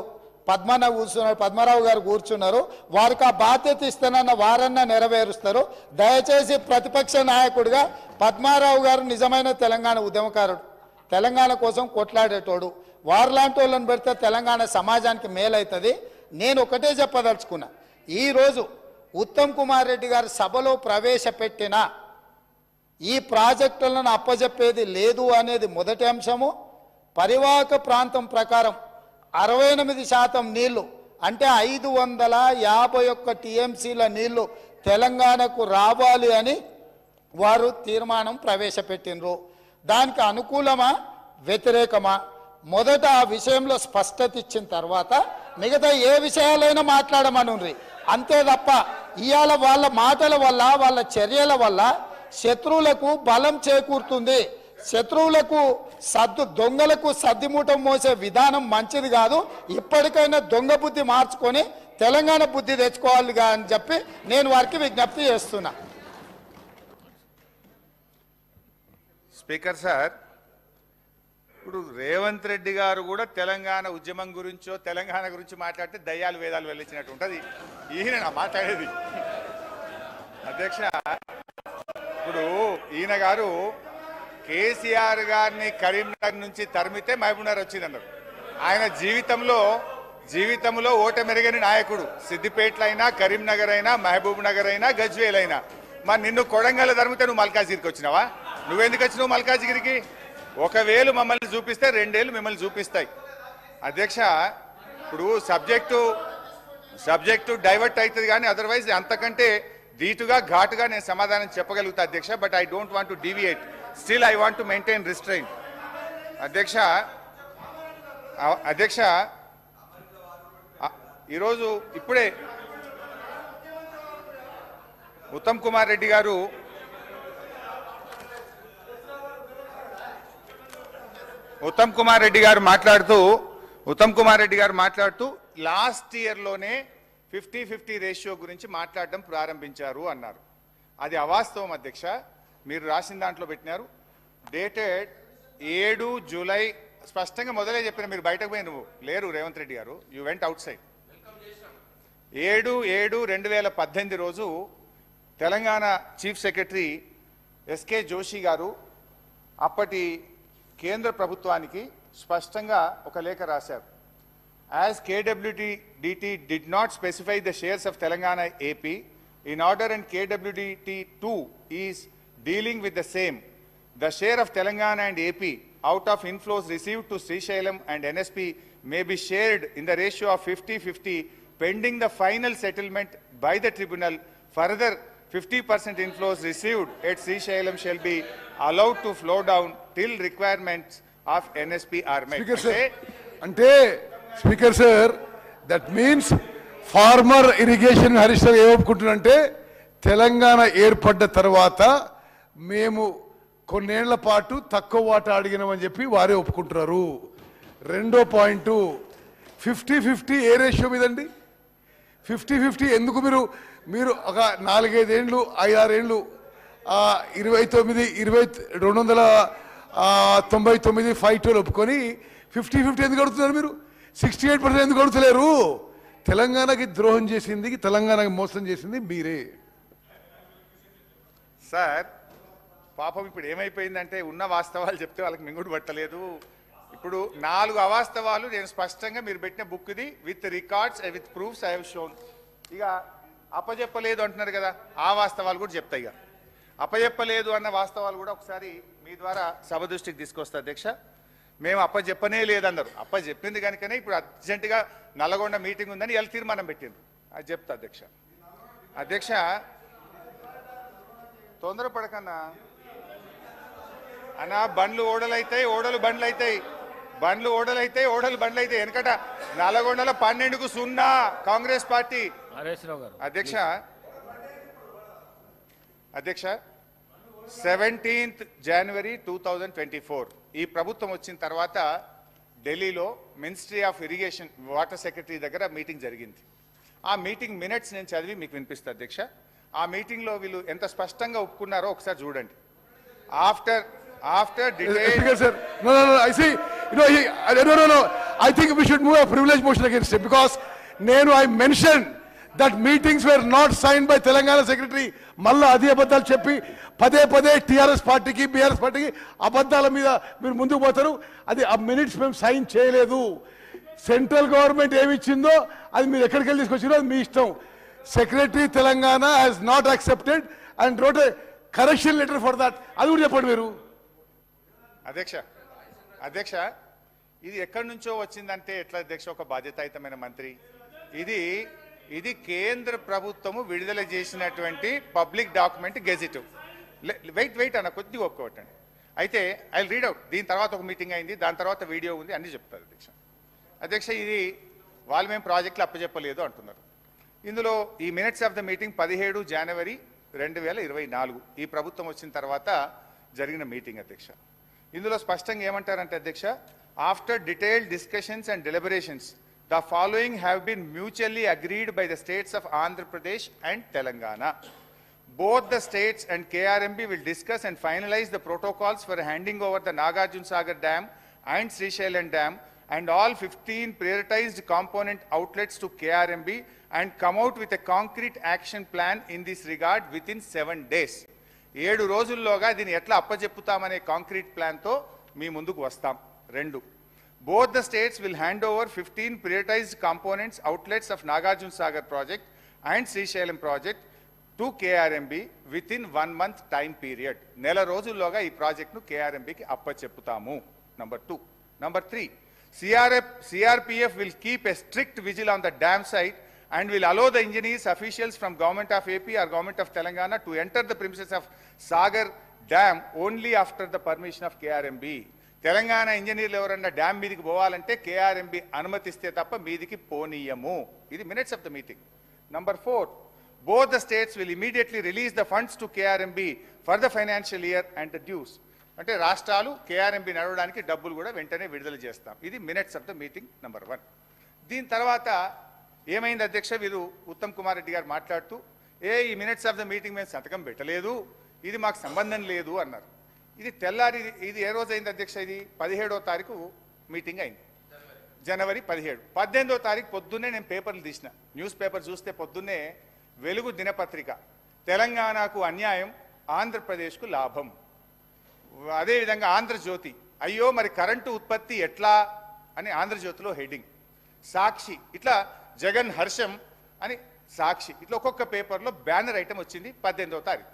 పద్మరావు గారు కూర్చున్నారు. వారికి ఆ బాధ్యత ఇస్తానన్న వారన్నా నెరవేరుస్తారు. దయచేసి ప్రతిపక్ష నాయకుడిగా పద్మారావు గారు నిజమైన తెలంగాణ ఉద్యమకారుడు, తెలంగాణ కోసం కొట్లాడేటోడు. వారిలాంటి వాళ్ళని పెడితే తెలంగాణ సమాజానికి మేలవుతుంది. నేను ఒకటే చెప్పదలుచుకున్నా, ఈరోజు ఉత్తమ్ కుమార్ రెడ్డి గారు సభలో ప్రవేశపెట్టిన ఈ ప్రాజెక్టులను అప్పజెప్పేది లేదు అనేది మొదటి అంశము. పరివాహక ప్రాంతం ప్రకారం 68% నీళ్లు అంటే 551 టీఎంసీల నీళ్లు తెలంగాణకు రావాలి అని వారు తీర్మానం ప్రవేశపెట్టినరు. దానికి అనుకూలమా వ్యతిరేకమా మొదట ఆ విషయంలో స్పష్టత ఇచ్చిన తర్వాత మిగతా ఏ విషయాలైనా మాట్లాడమనుండ్రి. అంతే తప్ప ఇవాళ వాళ్ళ మాటల వల్ల, వాళ్ళ చర్యల వల్ల శత్రువులకు బలం చేకూరుతుంది. శత్రువులకు దొంగలకు సద్దిమూటం మోసే విధానం మంచిది కాదు. ఇప్పటికైనా దొంగ బుద్ధి మార్చుకొని తెలంగాణ బుద్ధి తెచ్చుకోవాలిగా అని చెప్పి నేను వారికి విజ్ఞప్తి చేస్తున్నా. స్పీకర్ సార్, ఇప్పుడు రేవంత్ రెడ్డి గారు కూడా తెలంగాణ ఉద్యమం గురించో తెలంగాణ గురించి మాట్లాడితే దయ్యాలు వేదాలు వెళ్ళించినట్టు ఉంటుంది. ఈయన నా మాట్లాడేది. అధ్యక్ష, ఇప్పుడు ఈయన గారు కేసీఆర్ గారిని కరీంనగర్ నుంచి తరిమితే మహబూబ్నగర్ వచ్చిందన్నారు. ఆయన జీవితంలో ఓటమెరగని నాయకుడు. సిద్దిపేటలో అయినా, కరీంనగర్ అయినా, మహబూబ్ నగర్ అయినా, గజ్వేల్ అయినా. మరి నిన్ను కొడంగల్ తరిమితే నువ్వు మల్కాజిగిరికి వచ్చినావా? నువ్వెందుకు వచ్చినావు మల్కాజిగిరికి? ఒకవేళ మమ్మల్ని చూపిస్తే 2 ఏళ్ళు మిమ్మల్ని చూపిస్తాయి. అధ్యక్ష, ఇప్పుడు సబ్జెక్టు డైవర్ట్ అవుతుంది కానీ అదర్వైజ్ అంతకంటే ధీటుగా ఘాటుగా నేను సమాధానం చెప్పగలుగుతా అధ్యక్ష. But I don't want to deviate. Still I want to maintain restrain. అధ్యక్ష, ఈరోజు ఇప్పుడే ఉత్తమ్ కుమార్ రెడ్డి గారు మాట్లాడుతూ లాస్ట్ ఇయర్లోనే 50-50 రేషియో గురించి మాట్లాడడం ప్రారంభించారు అన్నారు. అది అవాస్తవం అధ్యక్ష. మీరు రాసిన దాంట్లో పెట్టినారు, డేటెడ్ 7 జూలై. స్పష్టంగా మొదలే చెప్పిన, మీరు బయటకు పోయి నువ్వు లేరు రేవంత్ రెడ్డి గారు, యూ వెంట్ అవుట్ సైడ్. 7/7/2018 రోజు Telangana chief secretary SK Joshi గారు అప్పటి కేంద్ర ప్రభుత్వానికి స్పష్టంగా ఒక లేఖ రాశారు. As KWDT did not specify the shares of Telangana AP, in order and KWDT2 is dealing with the same, the share of Telangana and AP out of inflows received to Srisailam and NSP may be shared in the ratio of 50-50 pending the final settlement by the tribunal. Further, 50% inflows received at Srisailam shall be allowed to flow down till requirements of NSP are met. Speaker sir, that means former irrigation Harish Rao ఏమనుకుంటున్నారంటే తెలంగాణ ఏర్పడ్డ తర్వాత మేము కొన్నేళ్ల పాటు తక్కువ వాటా అడిగినామని చెప్పి వారే ఒప్పుకుంటున్నారు. రెండో పాయింట్, 50-50 ఏ రేషియో మీదండి? 50-50 ఎందుకు? మీరు ఒక 4-5 ఏళ్ళు 5-6 ఏళ్ళు 299 ఫైట్ ఒప్పుకొని 50-50 ఎందుకు అడుగుతున్నారు? మీరు 68% ఎందుకు అడుగుతలేరు? తెలంగాణకి ద్రోహం చేసింది, తెలంగాణకి మోసం చేసింది మీరే సార్. పాపం ఇప్పుడు ఏమైపోయిందంటే ఉన్న వాస్తవాలు చెప్తే వాళ్ళకి మింగుడు పట్టలేదు. ఇప్పుడు 4 అవాస్తవాలు నేను స్పష్టంగా మీరు పెట్టిన బుక్ది with records with proofs I have shown. ఇక అప్పచెప్పలేదు అంటున్నారు కదా, ఆ వాస్తవాలు కూడా చెప్తాయి. ఇక అప్పచెప్పలేదు అన్న వాస్తవాలు కూడా ఒకసారి మీ ద్వారా సభ దృష్టికి తీసుకొస్తా అధ్యక్ష. మేము అప్పచెప్పనే లేదన్నారు. అప్పచెప్పింది కనుకనే ఇప్పుడు అర్జెంటుగా నల్లగొండ మీటింగ్ ఉందని ఇలా తీర్మానం పెట్టింది. అది చెప్తా అధ్యక్ష. అధ్యక్ష, తొందరపడకన్నా అన్నా. బండ్లు ఓడలైతాయి, ఓడలు బండ్లు అవుతాయి. బండ్లు ఓడలైతాయి, ఓడలు బండ్లు అవుతాయి. వెనకట నల్లగొండలో 12కు 0 కాంగ్రెస్ పార్టీ. అధ్యక్ష 17th January 2024 ఈ ప్రభుత్వం వచ్చిన తర్వాత ఢిల్లీలో ministry of irrigation water secretary దగ్గర మీటింగ్ జరిగింది. ఆ మీటింగ్ మినిట్స్ నేను చదివి మీకు వినిపిస్తా అధ్యక్ష. ఆ మీటింగ్లో వీళ్ళు ఎంత స్పష్టంగా ఒప్పుకున్నారో ఒకసారి చూడండి. After detailed... Sir, no, I see. No, I think we should move a privilege motion against it because I mentioned that meetings were not signed by Telangana secretary. మళ్ళా అది అబద్ధాలు చెప్పి పదే టీఆర్ఎస్ పార్టీకి బీఆర్ఎస్ పార్టీకి అబద్ధాల మీద మీరు ముందుకు పోతారు. అది ఆ మినిట్స్ మేము సైన్ చేయలేదు. సెంట్రల్ గవర్నమెంట్ ఏమి ఇచ్చిందో అది మీరు ఎక్కడికి వెళ్ళి తీసుకొచ్చారో అది మీ ఇష్టం. Secretary Telangana has not accepted and wrote a correction letter for that. అది కూడా చెప్పండి మీరు. అధ్యక్ష ఇది ఎక్కడి నుంచో వచ్చిందంటే ఎట్లా అధ్యక్ష? ఒక బాధ్యతాయుతమైన మంత్రి. ఇది కేంద్ర ప్రభుత్వము విడుదల చేసినటువంటి పబ్లిక్ డాక్యుమెంట్ గెజిట్. వెయిట్ అన్న కొద్దిగా ఒప్పుకోవటండి. అయితే ఐ రీడ్ అవుట్. దీని తర్వాత ఒక మీటింగ్ అయింది, దాని తర్వాత వీడియో ఉంది, అన్ని చెప్తారు అధ్యక్ష. ఇది వాళ్ళు మేము ప్రాజెక్టులు అప్పచెప్పలేదు అంటున్నారు. ఇందులో ఈ మినిట్స్ ఆఫ్ ద మీటింగ్ 17 జనవరి 2024 ఈ ప్రభుత్వం వచ్చిన తర్వాత జరిగిన మీటింగ్ అధ్యక్ష. ఇందులో స్పష్టంగా ఏమంటారంటే అధ్యక్ష, after detailed discussions and deliberations the following have been mutually agreed by the states of Andhra Pradesh and Telangana. both the states and KRMB will discuss and finalize the protocols for handing over the Nagarjuna Sagar Dam and Srisailam Dam and all 15 prioritized component outlets to KRMB and come out with a concrete action plan in this regard within 7 days. 7 రోజుల్లోగా దీన్ని ఎట్లా అప్పజెప్పుతామనే concrete ప్లాన్తో మీ ముందుకు వస్తాం. 2. Both the states will hand over 15 prioritized components outlets of Nagarjuna Sagar project and Srisailam project to KRMB within 1 month time period. నెల రోజుల్లోగా ఈ ప్రాజెక్ట్ను KRMBకి అప్పచెప్పుతాము. Number 2. Number 3. CRPF will keep a strict vigil on the dam site and will allow the engineers, officials from Government of AP or Government of Telangana to enter the premises of Sagar Dam only after the permission of KRMB. Telangana ఇంజనీర్లు ఎవరన్నా dam మీదికి పోవాలంటే KRMB అనుమతిస్తే తప్ప మీదికి పోనీయము. ఇది minutes of the meeting. Number 4. Both the states will immediately release the funds to KRMB for the financial year and the dues. అంటే రాష్ట్రాలు KRMB నడవడానికి డబ్బులు కూడా వెంటనే విడుదల చేస్తాం. ఇది minutes of the meeting number 1. దీని తర్వాత ఏమైంది అధ్యక్ష, వీరు ఉత్తమ్ కుమార్ రెడ్డి గారు మాట్లాడుతూ ఈ మినిట్స్ ఆఫ్ ద మీటింగ్ మేము సంతకం పెట్టలేదు, ఇది మాకు సంబంధం లేదు అన్నారు. ఇది తెల్లారి, ఇది ఏ రోజు అయింది అధ్యక్ష? ఇది 17వ తారీఖు మీటింగ్ అయింది, జనవరి 17. 18వ తారీఖు పొద్దున్నే నేను పేపర్లు తీసిన, న్యూస్ పేపర్ చూస్తే పొద్దున్నే వెలుగు దినపత్రిక, తెలంగాణకు అన్యాయం ఆంధ్రప్రదేశ్కు లాభం. అదేవిధంగా ఆంధ్రజ్యోతి, అయ్యో మరి కరెంటు ఉత్పత్తి ఎట్లా అని ఆంధ్రజ్యోతిలో హెడ్డింగ్. సాక్షి ఇట్లా జగన్ హర్షం అని సాక్షి, ఇట్లా ఒక్కొక్క పేపర్లో బ్యానర్ ఐటమ్ వచ్చింది 18వ తారీఖు.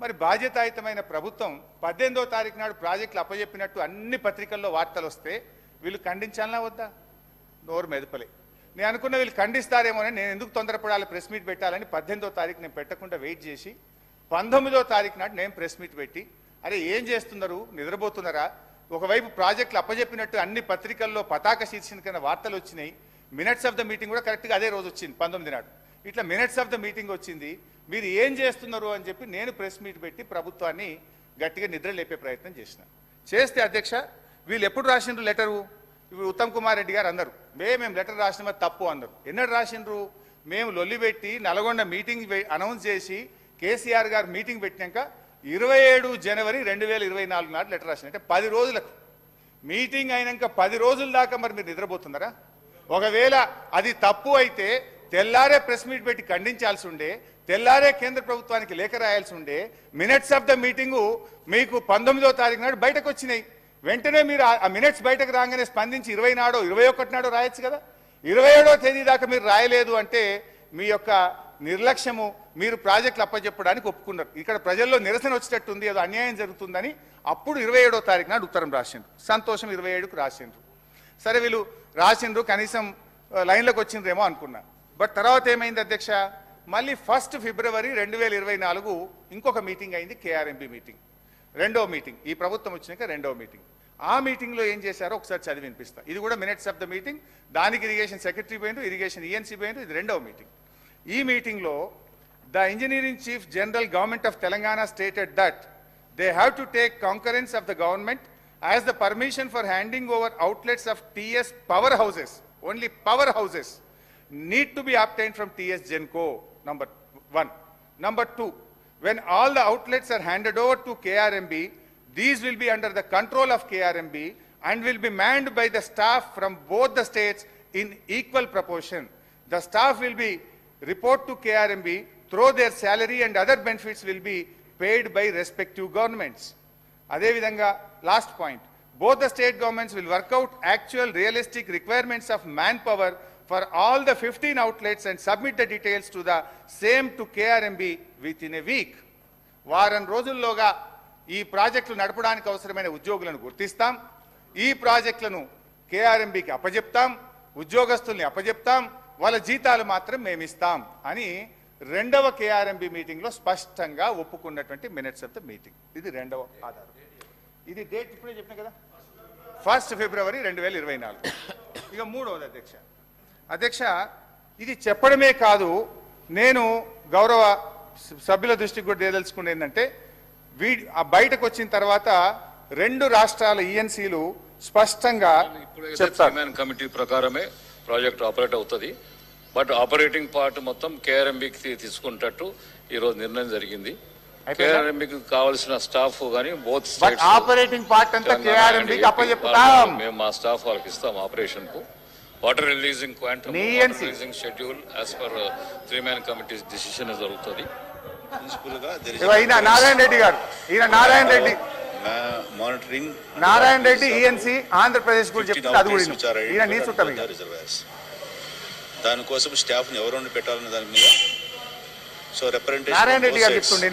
మరి బాధ్యతాయుతమైన ప్రభుత్వం 18వ తారీఖు నాడు ప్రాజెక్టులు అప్పచెప్పినట్టు అన్ని పత్రికల్లో వార్తలు వస్తే వీళ్ళు ఖండించాలనా వద్దా? నోరు మెదపలే. నేను అనుకున్న వీళ్ళు ఖండిస్తారేమోనని నేను ఎందుకు తొందరపడాలి, ప్రెస్ మీట్ పెట్టాలని 18వ తారీఖు నేను పెట్టకుండా వెయిట్ చేసి 19వ తారీఖు నాడు నేను ప్రెస్ మీట్ పెట్టి, అరే ఏం చేస్తున్నారు, నిద్రపోతున్నారా? ఒకవైపు ప్రాజెక్టులు అప్పచెప్పినట్టు అన్ని పత్రికల్లో పతాక శీర్షికన వార్తలు వచ్చినాయి. మినిట్స్ ఆఫ్ ద మీటింగ్ కూడా కరెక్ట్గా అదే రోజు వచ్చింది, 19 నాడు. ఇట్లా మినిట్స్ ఆఫ్ ద మీటింగ్ వచ్చింది, మీరు ఏం చేస్తున్నారు అని చెప్పి నేను ప్రెస్ మీట్ పెట్టి ప్రభుత్వాన్ని గట్టిగా నిద్ర లేపే ప్రయత్నం చేస్తే అధ్యక్ష, వీళ్ళు ఎప్పుడు రాసిండ్రు లెటరు? ఇప్పుడు ఉత్తమ్ కుమార్ రెడ్డి గారు అన్నారు మేము లెటర్ రాసినది తప్పు అన్నారు. ఎన్నడు రాసిండ్రు? మేము లొల్లి పెట్టి నల్గొండ మీటింగ్ అనౌన్స్ చేసి కేసీఆర్ గారు మీటింగ్ పెట్టినాక 27 జనవరి 2024 నాడు లెటర్ రాసింది. అంటే 10 రోజులకు మీటింగ్ అయినాక 10 రోజుల దాకా మరి మీరు నిద్రపోతున్నారా? ఒకవేళ అది తప్పు అయితే తెల్లారే ప్రెస్ మీట్ పెట్టి ఖండించాల్సి ఉండే, తెల్లారే కేంద్ర ప్రభుత్వానికి లేఖ రాయాల్సి ఉండే. మినిట్స్ ఆఫ్ ద మీటింగు మీకు 19వ తారీఖు నాడు బయటకు వచ్చినాయి. వెంటనే మీరు ఆ మినిట్స్ బయటకు రాగానే స్పందించి 20 నాడో 21 నాడో రాయొచ్చు కదా. 27వ తేదీ దాకా మీరు రాయలేదు అంటే మీ యొక్క నిర్లక్ష్యము, మీరు ప్రాజెక్టులు అప్పచెప్పడానికి ఒప్పుకున్నారు. ఇక్కడ ప్రజల్లో నిరసన వచ్చేటట్టుంది, ఏదో అన్యాయం జరుగుతుందని అప్పుడు 27వ తారీఖు నాడు ఉత్తరం రాసిండ్రు. సంతోషం, 27కు రాసిండ్రు. సరే వీళ్ళు రాసిండ్రు, కనీసం లైన్లోకి వచ్చిండ్రేమో అనుకున్నా. బట్ తర్వాత ఏమైంది అధ్యక్ష, మళ్ళీ 1 ఫిబ్రవరి 2024 ఇంకొక మీటింగ్ అయింది, KRMB మీటింగ్, 2వ మీటింగ్. ఈ ప్రభుత్వం వచ్చినాక 2వ మీటింగ్. ఆ మీటింగ్లో ఏం చేశారో ఒకసారి చదివి వినిపిస్తా. ఇది కూడా మినిట్స్ ఆఫ్ ద మీటింగ్. దానికి ఇరిగేషన్ సెక్రటరీ పోయిండ్రు, ఇరిగేషన్ ENC పోయిండ్రు. ఇది 2వ మీటింగ్. ఈ మీటింగ్లో the engineering chief general government of Telangana stated that they have to take concurrence of the government as the permission for handing over outlets of TS power houses, only power houses, need to be obtained from TS Genco. Number 1. Number 2, when all the outlets are handed over to KRMB, these will be under the control of KRMB and will be manned by the staff from both the states in equal proportion. The staff will be report to KRMB through their salary and other benefits will be paid by respective governments. Adevidanga, last point, both the state governments will work out actual realistic requirements of manpower for all the 15 outlets and submit the details to the same to KRMB within a week. వారం రోజుల్లోగా ఈ ప్రాజెక్టులు నడపడానికి అవసరమైన ఉద్యోగులను గుర్తిస్తాం, ఈ ప్రాజెక్టులను KRMBకి అప్పజెప్తాం, ఉద్యోగస్తుల్ని అప్పజెప్తాం, వాళ్ళ జీతాలు మాత్రం మేమిస్తాం అని 2వ KRMB మీటింగ్లో స్పష్టంగా ఒప్పుకున్నటువంటి మినిట్స్ ఆఫ్ ద మీటింగ్. ఇది 2వ ఆధారం. ఇది డేట్ ఇప్పుడే చెప్పిన కదా, 1 ఫిబ్రవరి 2024. ఇక 3వది అధ్యక్ష, ఇది చెప్పడమే కాదు, నేను గౌరవ సభ్యుల దృష్టికి కూడా తేదలుచుకునేది ఏంటంటే, బయటకు వచ్చిన తర్వాత 2 రాష్ట్రాల ENCలు స్పష్టంగా చెప్తారు. కమిటీ ప్రకారమే ప్రాజెక్ట్ ఆపరేట్ అవుతుంది. బట్ ఆపరేటింగ్ పార్ట్ మొత్తం కేఆర్ఎంబికి తీసుకుంటట్టు ఈరోజు నిర్ణయం జరిగింది. కేఆర్ఎంబికి కావాల్సిన స్టాఫ్ కానీ బోత్ ఆపరేటింగ్ పార్ట్ అంతా కేఆర్ఎంబికి అప్పచెప్పుతాం. మేము మా స్టాఫ్ వాళ్ళకి ఇస్తాం ఆపరేషన్ కు. Water releasing quantum releasing schedule as per 3-man committee decision జరుగుతుంది. నారాయణ రెడ్డి గారు, నారాయణ రెడ్డి మానిటరింగ్ నారాయణ రెడ్డి ఈఎన్సీ ఆంధ్రప్రదేశ్ గురించి చెప్తుంది. అది కూడా దానికోసం స్టాఫ్ ని ఎవరు పెట్టాలన్న దాని మీద సో రిప్రజెంటేషన్ నారాయణ రెడ్డి గారు చెప్తుండే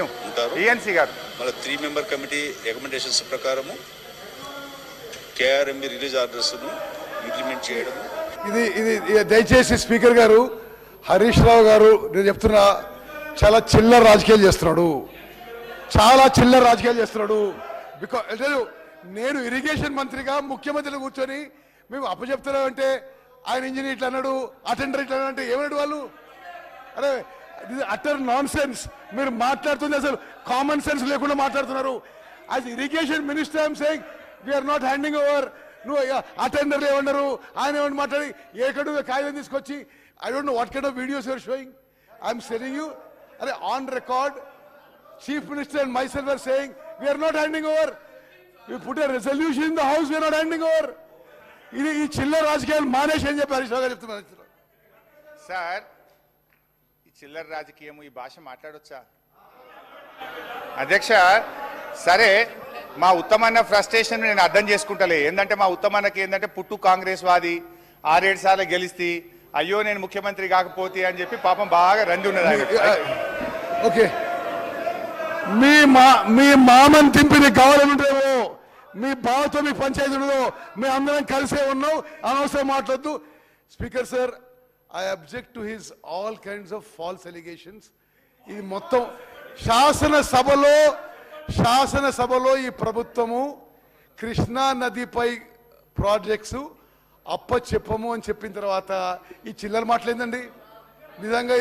ఈఎన్సీ గారు. మళ్ళీ 3-member కమిటీ రికమెండేషన్స్ ప్రకారము కేఆర్ఎంబి రిలీజ్ ఆర్డర్స్ ను ఇంప్లిమెంట్ చేయడం. ఇది దయచేసి స్పీకర్ గారు, హరీష్ రావు గారు, నేను చెప్తున్నా చాలా చిల్లర రాజకీయాలు చేస్తున్నాడు, చాలా చిల్లర రాజకీయాలు చేస్తున్నాడు. బికాజ్ నేను ఇరిగేషన్ మంత్రిగా ముఖ్యమంత్రిని కూర్చొని మేము అప్పచెప్తున్నామంటే ఆయన ఇంజనీర్ ఇట్లా అన్నాడు, అటెండర్ ఇట్లా అంటే ఏమన్నాడు వాళ్ళు? అరే అటర్ నాన్ సెన్స్. మీరు మాట్లాడుతుంది అసలు కామన్ సెన్స్ లేకుండా మాట్లాడుతున్నారు. As irrigation minister I'm saying we're not handing over. నువ్వు అటెండర్లు ఏమన్నారు, ఆయన ఏమన్నా మాట్లాడి ఏకడు కాగితం తీసుకొచ్చి I don't know what kind of videos you're showing. I'm saying you are on record chief minister and myself are saying we're not handing over. We put a resolution in the house, we are not handing over. ఇది ఈ చిల్లర రాజకీయాలు మానేసి అని చెప్పి హరీష్ రావు గారు చెప్తున్నారు. Sir, ఈ చిల్లర రాజకీయము ఈ భాష మాట్లాడొచ్చా అధ్యక్ష? సరే, మా ఉత్తమన్న ఫ్రస్ట్రేషన్ నేను అర్థం చేసుకుంటలే. ఏంటంటే మా ఉత్తమన్నకి ఏంటంటే పుట్టు కాంగ్రెస్ వాది, 6-7 సార్లు గెలిస్తే అయ్యో నేను ముఖ్యమంత్రి కాకపోతే అని చెప్పి పాపం బాగా రండి ఉన్నది. ఓకే, మీ మామని తింపి నీకు కావాలనుంటేమో, మీ బావతో మీ పంచాయతీ ఉండదో, మేము అందరం కలిసే ఉన్నాం, అనవసరం మాట్లాడద్దు. Speaker sir, I object to his all kinds of false allegations. ఇది మొత్తం శాసనసభలో ఈ ప్రభుత్వము కృష్ణా నదిపై ప్రాజెక్ట్స్ అప్పచెప్పము అని చెప్పిన తర్వాత ఈ చిల్లర మాటలేందండి? నిజంగా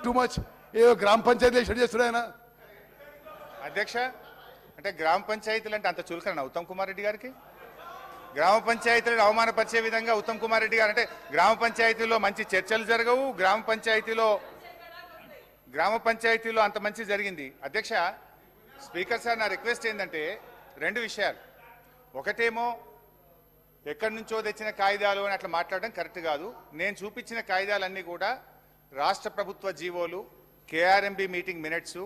టూ మచ్. ఏదో గ్రామ పంచాయతీ ఎక్కడ చేస్తున్నాడు ఆయన అధ్యక్ష? అంటే గ్రామ పంచాయతీలు అంటే అంత చులకన ఉత్తమ్ కుమార్ రెడ్డి గారికి? గ్రామ పంచాయతీలను అవమానపరిచే విధంగా ఉత్తమ్ కుమార్ రెడ్డి గారు అంటే గ్రామ పంచాయతీలో మంచి చర్చలు జరగవు, గ్రామ పంచాయతీలో అంత మంచి జరిగింది. అధ్యక్ష, స్పీకర్ సార్, నా రిక్వెస్ట్ ఏంటంటే 2 విషయాలు. ఒకటేమో ఎక్కడి నుంచో తెచ్చిన కాగితాలు అని అట్లా మాట్లాడడం కరెక్ట్ కాదు. నేను చూపించిన కాగితాలన్నీ కూడా రాష్ట్ర ప్రభుత్వ జీవోలు, కేఆర్ఎంబి మీటింగ్ మినిట్స్,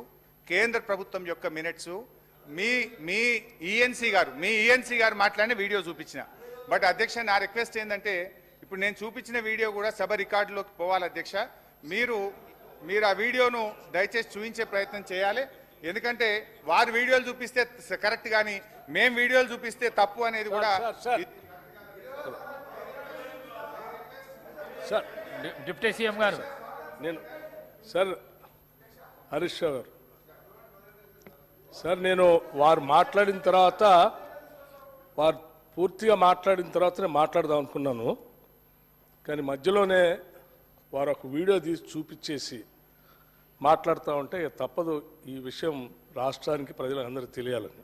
కేంద్ర ప్రభుత్వం యొక్క మినిట్స్, మీ ఈఎన్సీ గారు మాట్లాడిన వీడియో చూపించిన. బట్ అధ్యక్ష, నా రిక్వెస్ట్ ఏంటంటే ఇప్పుడు నేను చూపించిన వీడియో కూడా సభ రికార్డులోకి పోవాలి అధ్యక్ష. మీరు ఆ వీడియోను దయచేసి చూపించే ప్రయత్నం చేయాలి. ఎందుకంటే వారు వీడియోలు చూపిస్తే కరెక్ట్ కానీ మేము వీడియోలు చూపిస్తే తప్పు అనేది కూడా. సార్, డిప్యూటీ సీఎం గారు, సార్ హరీష్ రావు గారు, సార్ నేను వారు మాట్లాడిన తర్వాత, వారు పూర్తిగా మాట్లాడిన తర్వాతనే మాట్లాడదాం అనుకున్నాను. కానీ మధ్యలోనే వారు ఒక వీడియో తీసి చూపించేసి మాట్లాడుతూ ఉంటే తప్పదు ఈ విషయం రాష్ట్రానికి ప్రజలందరికీ తెలియాలని.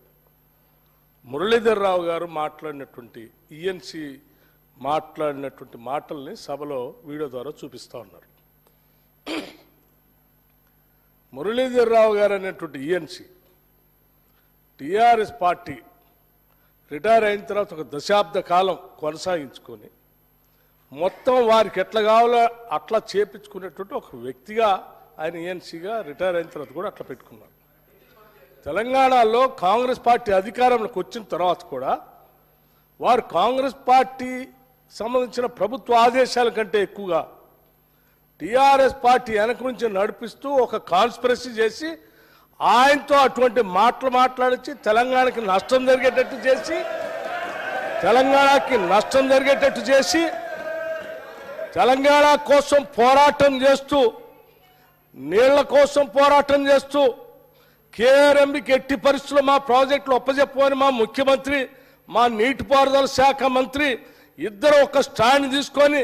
మురళీధర్ రావు గారు మాట్లాడినటువంటి ఈఎన్సీ మాట్లాడినటువంటి మాటల్ని సభలో వీడియో ద్వారా చూపిస్తూ ఉన్నారు. మురళీధర్ రావు గారు అనేటువంటి ఈఎన్సీ టీఆర్ఎస్ పార్టీ రిటైర్ అయిన తర్వాత ఒక దశాబ్ద కాలం కొనసాగించుకొని మొత్తం వారికి ఎట్లా కావాలో అట్లా చేపించుకునేటువంటి ఒక వ్యక్తిగా ఆయన ఈఎన్సీగా రిటైర్ అయిన తర్వాత కూడా అట్లా పెట్టుకున్నారు. తెలంగాణలో కాంగ్రెస్ పార్టీ అధికారంలోకి వచ్చిన తర్వాత కూడా వారు కాంగ్రెస్ పార్టీ సంబంధించిన ప్రభుత్వ ఆదేశాల కంటే ఎక్కువగా టీఆర్ఎస్ పార్టీ వెనక నుంచి నడిపిస్తూ ఒక కాన్స్పిరసీ చేసి ఆయనతో అటువంటి మాట్లాడించి తెలంగాణకి నష్టం జరిగేటట్టు చేసి తెలంగాణ కోసం పోరాటం చేస్తూ, నీళ్ల కోసం పోరాటం చేస్తూ, కేఆర్ఎంబికి ఎట్టి పరిస్థితుల్లో మా ప్రాజెక్టులు ఒప్పజెప్పని మా ముఖ్యమంత్రి, మా నీటిపారుదల శాఖ మంత్రి ఇద్దరు ఒక స్టాండ్ తీసుకొని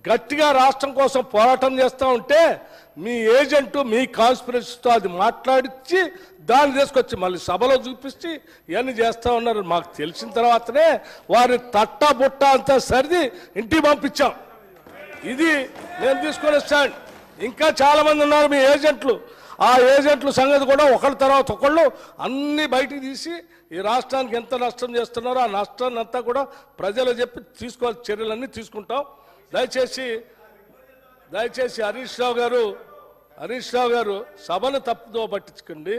గట్టిగా రాష్ట్రం కోసం పోరాటం చేస్తూ ఉంటే మీ ఏజెంటు మీ కాన్స్పిరసీతో అది మాట్లాడించి దాన్ని తీసుకొచ్చి మళ్ళీ సభలో చూపించి ఇవన్నీ చేస్తూ ఉన్నారు. మాకు తెలిసిన తర్వాతనే వారిని తట్టా బుట్ట అంతా సరిది ఇంటికి పంపించాం. ఇది నేను తీసుకునే స్టాండ్. ఇంకా చాలా మంది ఉన్నారు మీ ఏజెంట్లు. ఆ ఏజెంట్ల సంగతి కూడా ఒకళ్ళ తర్వాత ఒకళ్ళు అన్ని బయటికి తీసి ఈ రాష్ట్రానికి ఎంత నష్టం చేస్తున్నారో ఆ నష్టాన్ని అంతా కూడా ప్రజలు చెప్పి తీసుకోవాల్సిన చర్యలన్నీ తీసుకుంటాం. దయచేసి హరీష్ రావు గారు సభను తప్పుదో పట్టించుకోండి.